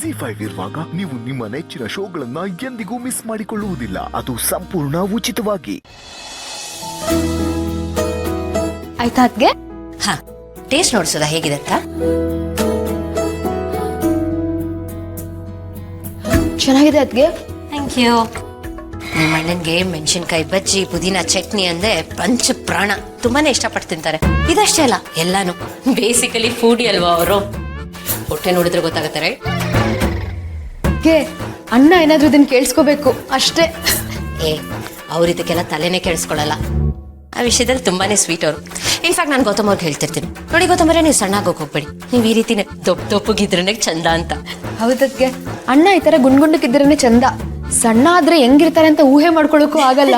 ZEE5 ಇರುವಾಗ ನೀವು ನಿಮ್ಮ ನೆಚ್ಚಿನ ಶೋಗಳನ್ನ ಎಂದಿಗೂ ಮಿಸ್ ಮಾಡಿಕೊಳ್ಳುವುದಿಲ್ಲ. ಅದು ಸಂಪೂರ್ಣ ಉಚಿತವಾಗಿ. ಆಯ್ತಾ ಅದ್ಗೆ? ಹಾ, ಟೇಸ್ಟ್ ನೋಡ್ಸೋದಾ ಹೇಗಿದೆ ಅಂತ? ಚೆನ್ನಾಗಿದೆ ಅದ್ಗೆ. Thank you. ನಿಮ್ಮ ಅಣ್ಣನ್ಗೆ ಮೆಣಸಿನ್ಕಾಯಿ ಬಜ್ಜಿ ಪುದೀನ ಚಟ್ನಿ ಅಂದ್ರೆ ಪಂಚ ಪ್ರಾಣ, ತುಂಬಾನೇ ಇಷ್ಟಪಟ್ಟು ತಿಂತಾರೆ. ಇದಷ್ಟೇ ಅಲ್ಲ, ಎಲ್ಲಾನು ಬೇಸಿಕಲಿ ಫೂಡಿ ಅಲ್ವಾ ಅವರು. ಹೊಟ್ಟೆ ನೋಡಿದ್ರೆ ಗೊತ್ತಾಗತ್ತಾರೆ. ಅಣ್ಣ ಏನಾದ್ರೂ ಇದನ್ನ ಕೇಳಿಸ್ಕೋಬೇಕು ಅಷ್ಟೇ. ಅವ್ರ ಇದಕ್ಕೆಲ್ಲ ತಲೆನೇ ಕೇಳಿಸ್ಕೊಳ್ಳಲ್ಲ. ಆ ವಿಷಯದಲ್ಲಿ ತುಂಬಾನೇ ಸ್ವೀಟ್ ಅವರು. ಇನ್ಫ್ಯಾಕ್ಟ್ ನಾನು ಗೌತಮ್ ಅವ್ರಿಗೆ ಹೇಳ್ತಿರ್ತೀನಿ, ನೋಡಿ ಗೌತಮರೇ, ನೀವು ಸಣ್ಣಾಗೋಗಿ ಹೋಗ್ಬೇಡಿ, ನೀವು ಈ ರೀತಿನೇ ದೊಪ್ಪಗಿದ್ರೇ ಚಂದ ಅಂತ. ಹೌದಕ್ಕೆ, ಅಣ್ಣ ಈ ತರ ಗುಂಡ್ಗುಂಡಕ್ಕಿದ್ರೇನೆ ಚಂದ. ಸಣ್ಣ ಆದ್ರೆ ಹೆಂಗಿರ್ತಾರೆ ಅಂತ ಊಹೆ ಮಾಡ್ಕೊಳಕ್ಕೂ ಆಗಲ್ಲ.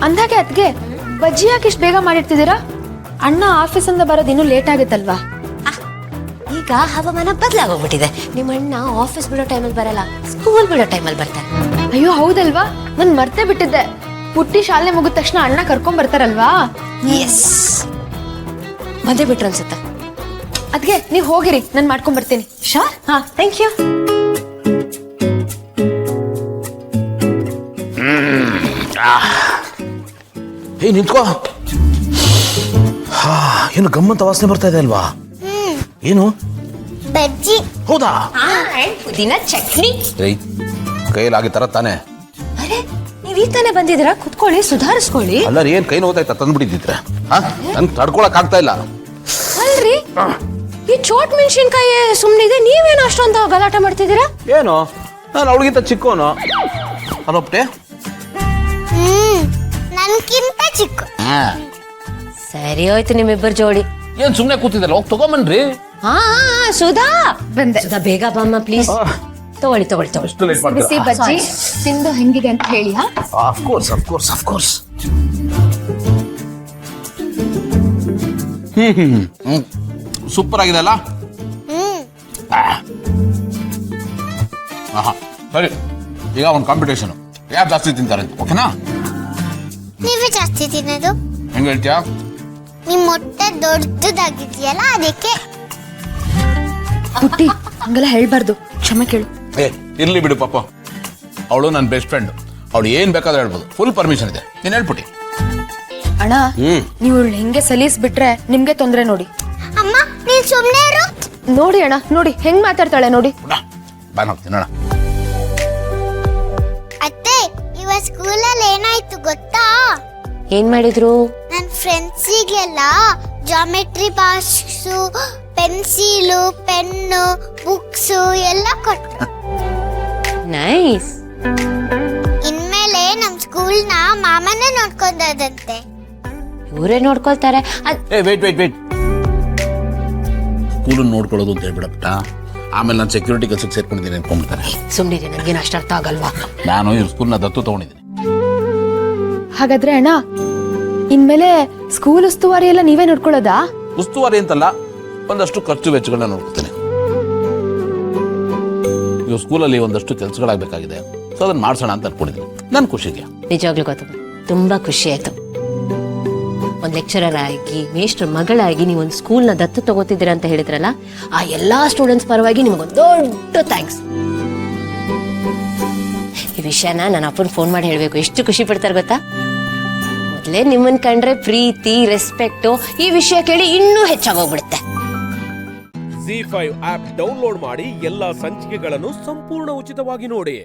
ಅಂದಾಗೆ ಅದ್ಗೆ ಬಜ್ಜಿ ಯಾಕೆ ಇಷ್ಟು ಬೇಗ ಮಾಡಿರ್ತಿದ್ದೀರಾ? ಅಣ್ಣ ಆಫೀಸಿಂದ ಬರೋದು ಇನ್ನೂ ಲೇಟ್ ಆಗುತ್ತಲ್ವಾ? ಈಗ ಹವಾಮಾನ ಬದಲಾಗೋಗ್ಬಿಟ್ಟಿದೆ. ನಿಮ್ಮ ಅಣ್ಣ ಆಫೀಸ್ ಬಿಡೋ ಟೈಮಲ್ಲಿ ಬರಲ್ಲ, ಸ್ಕೂಲ್ ಬಿಡೋ ಟೈಮಲ್ಲಿ ಬರ್ತಾರೆ. ಅಯ್ಯೋ ಹೌದಲ್ವಾ, ನನ್ ಮರ್ತೇ ಬಿಟ್ಟಿದ್ದೆ. ಪುಟ್ಟಿ ಶಾಲೆ ಮುಗಿದ ತಕ್ಷಣ ಅಣ್ಣ ಕರ್ಕೊಂಡ್ ಬರ್ತಾರಲ್ವಾ? ಎಸ್, ಬಂದೇ ಬಿಟ್ರು ಅನ್ಸುತ್ತೆ. ಅದ್ಗೆ ನೀವ್ ಹೋಗಿರಿ, ನಾನ್ ಮಾಡ್ಕೊಂಡ್ ಬರ್ತೀನಿ. ಶೋರ್? ಹಾ, ಥ್ಯಾಂಕ್ ಯು. ನಿಂತ್ಕೋ. ಏನು ಗಮ್ಮಂತ ವಾಸನೆ ಬರ್ತಾ ಇದೆ ಅಲ್ವಾ? ಏನು ಬಜ್ಜಿ? ಹೌದಾ? ಪುದೀನ ಚಟ್ನಿ ಕೈಲಾಗಿ ತರ ತಾನೆ. ಅರೆ, ನೀವ್ ಈ ತಾನೇ ಬಂದಿದ್ದೀರಾ? ಕುತ್ಕೊಳ್ಳಿ, ಸುಧಾರಿಸ್ಕೊಳ್ಳಿ. ಅಲ್ಲ ಏನ್ ಕೈ ನೋವಾಯ್ತಾ ತಂದ್ಬಿಟ್ಟಿದ್ರೆ? ನನ್ ತಡ್ಕೊಳಕ್ ಆಗ್ತಾ ಇಲ್ಲ. ಅಲ್ರಿ, ಈ ಚೋಟ್ ಮೆಣಸಿನ್ಕಾಯಿ ಸುಮ್ನಿದೆ, ನೀವೇನು ಅಷ್ಟೊಂದು ಗಲಾಟೆ ಮಾಡ್ತಿದ್ದೀರಾ? ಏನು, ನಾನು ಅವಳಿಗಿಂತ ಚಿಕ್ಕವನು ಅಲ್ಲೊಪ್ಟೆ. ನನ್ಕಿಂತ ಚಿಕ್ಕ. ಸರಿ ಹೋಯ್ತು ನಿಮ್ಮಿಬ್ಬರು ಜೋಡಿ. ಏನ್ ಸುಮ್ನೆ ಕೂತಿದ್ದಲ್ಲ, ಹೋಗಿ ತಗೊಂಬನ್ರಿ. ಹಾ, ಸುಧಾ ಬಂದೆ. ಸುಧಾ ಬೇಗ ಬಾಮ್ಮ ಪ್ಲೀಸ್. ತಗೊಳ್ಳಿ ತಗೊಳ್ಳಿ ತಗೊಳ್ಳಿ. ಬಿಸಿ ಬಜ್ಜಿ ತಿಂದು ಹೆಂಗಿದೆ ಅಂತ ಹೇಳಿ. ಹಾ, ಆಫ್ ಕೋರ್ಸ್. ಸೂಪರ್ ಆಗಿದೆ ಅಲ್ಲ? ಸರಿ, ಈಗ ಒಂದು ಕಾಂಪಿಟೇಷನ್, ಯಾರು ಜಾಸ್ತಿ ತಿಂತಾರೆ ಅಂತ, ಓಕೆನಾ? ನೀವೇ ಜಾಸ್ತಿ ತಿನ್ನೋದು. ಹೆಂಗ ಹೇಳ್ತೀಯಾ? ನಿಮ್ ಮೊಟ್ಟೆ ದೊಡ್ಡದಾಗಿದೆಯಲ್ಲ ಅದಕ್ಕೆ. ಪುಟ್ಟಿ ಹಂಗೆಲ್ಲ ಹೇಳ್ಬಾರ್ದು, ಕ್ಷಮೆ ಕೇಳು. ಇರ್ಲಿ ಬಿಡು ಪಾಪ, ಅವಳು ನನ್ನ ಬೆಸ್ಟ್ ಫ್ರೆಂಡ್, ಅವಳು ಏನ್ ಬೇಕಾದ್ರೂ ಹೇಳ್ಬೋದು, ಫುಲ್ ಪರ್ಮಿಷನ್ ಇದೆ. ನೀನ್ ಹೇಳ್ಬಿಟ್ಟಿ. ಅಣ್ಣ, ನೀವು ಹೆಂಗೆ ಸಲೀಸ್ಬಿಟ್ರೆ ನಿಮ್ಗೆ ತೊಂದ್ರೆ ನೋಡಿ. ಅಮ್ಮ ನೀನ್ ಸುಮ್ನೆ ಇರು. ನೋಡಿ ಅಣ್ಣ, ನೋಡಿ ಹೆಂಗ್ ಮಾತಾಡ್ತಾಳೆ ನೋಡಿ. ಬಾಯ್ ಹೋಗ್ತೀನಿ. ಅತ್ತೆ, ಇವ ಸ್ಕೂಲಲ್ಲಿ ಏನಾಯ್ತು ಗೊತ್ತಾ? ಏನ್ ಮಾಡಿದ್ರು? ನನ್ನ ಫ್ರೆಂಡ್ಸಿಗೆಲ್ಲ geometry box, pencil, pen, books ಎಲ್ಲ ಕೊಟ್ಟು. ನೈಸ್. ಇನ್ಮೇಲೆ ನಮ್ ಸ್ಕೂಲ್ನ ಮಾಮನೇ ನೋಡ್ಕೊಂಡದಂತೆ. ಇವರೇ ನೋಡ್ಕೊಳ್ತಾರೆ. ವೇಟ್ ಸ್ಕೂಲನ್ನು ನೋಡ್ಕೊಳ್ಳೋದು ಅಂತ ಹೇಳ್ಬಿಡಪ್ಪ. ಆಮೇಲೆ ನಾನು ಸೆಕ್ಯೂರಿಟಿ ಕೆಲಸಕ್ಕೆ ಸೇರ್ಕೊಂಡಿದ್ದೀನಿ ಅನ್ಕೊಂಡ್ಬಿಡ್ತಾರೆ. ಸುಮ್ಮನಿರಿ, ನನಗೇನು ಅಷ್ಟು ಅರ್ಥ ಆಗಲ್ವಾ? ನಾನು ಈ ಸ್ಕೂಲ್ನ ದತ್ತು ತಗೊಂಡಿದ್ದೀನಿ. ಹಾಗಾದ್ರೆ ಅಣ್ಣ, ಇನ್ಮೇಲೆ ಸ್ಕೂಲ್ ಉಸ್ತುವಾರಿ ಎಲ್ಲ ನೀವೇ ನೋಡ್ಕೊಳ್ಳೋದಾ? ಉಸ್ತುವಾರಿ ಅಂತಲ್ಲ, ಒಂದಷ್ಟು ಖರ್ಚು ವೆಚ್ಚಗಳನ್ನ ನೋಡ್ಕೊತೀನಿ. ಇವಾಗ ಸ್ಕೂಲಲ್ಲಿ ಒಂದಷ್ಟು ಕೆಲಸಗಳಾಗಬೇಕಾಗಿದೆ, ಸೊ ಅದನ್ನ ಮಾಡ್ಸೋಣ ಅಂತ ಅನ್ಕೊಂಡಿದ್ದೀನಿ ನನ್ನ ಖುಷಿಗೆ. ನಿಜವಾಗ್ಲೂ ಗೊತ್ತ, ತುಂಬಾ ಖುಷಿ ಆಯ್ತು. ಒಂದು ಲೆಕ್ಚರರ್ ಆಗಿ, ಮೇಷ್ಟ್ರ ಮಗಳಾಗಿ ನೀವು ಒಂದು ಸ್ಕೂಲ್ನ ದತ್ತು ತಗೋತಿದ್ದೀರಾ ಅಂತ ಹೇಳಿದ್ರಲ್ಲ, ಆ ಎಲ್ಲಾ ಸ್ಟೂಡೆಂಟ್ಸ್ ಪರವಾಗಿ ನಿಮಗೊಂದು ದೊಡ್ಡ ಥ್ಯಾಂಕ್ಸ್. ಈ ವಿಷಯನ ನನ್ನ ಅಪ್ಪನ ಫೋನ್ ಮಾಡಿ ಹೇಳ್ಬೇಕು, ಎಷ್ಟು ಖುಷಿ ಪಡ್ತಾರೆ ಗೊತ್ತಾ? ಮೊದಲೇ ನಿಮ್ಮನ್ ಕಂಡ್ರೆ ಪ್ರೀತಿ, ರೆಸ್ಪೆಕ್ಟು, ಈ ವಿಷಯ ಕೇಳಿ ಇನ್ನೂ ಹೆಚ್ಚಾಗೋಗ್ಬಿಡುತ್ತೆ. ZEE5 ಆಪ್ ಡೌನ್ಲೋಡ್ ಮಾಡಿ ಎಲ್ಲಾ ಸಂಚಿಕೆಗಳನ್ನು ಸಂಪೂರ್ಣ ಉಚಿತವಾಗಿ ನೋಡಿ.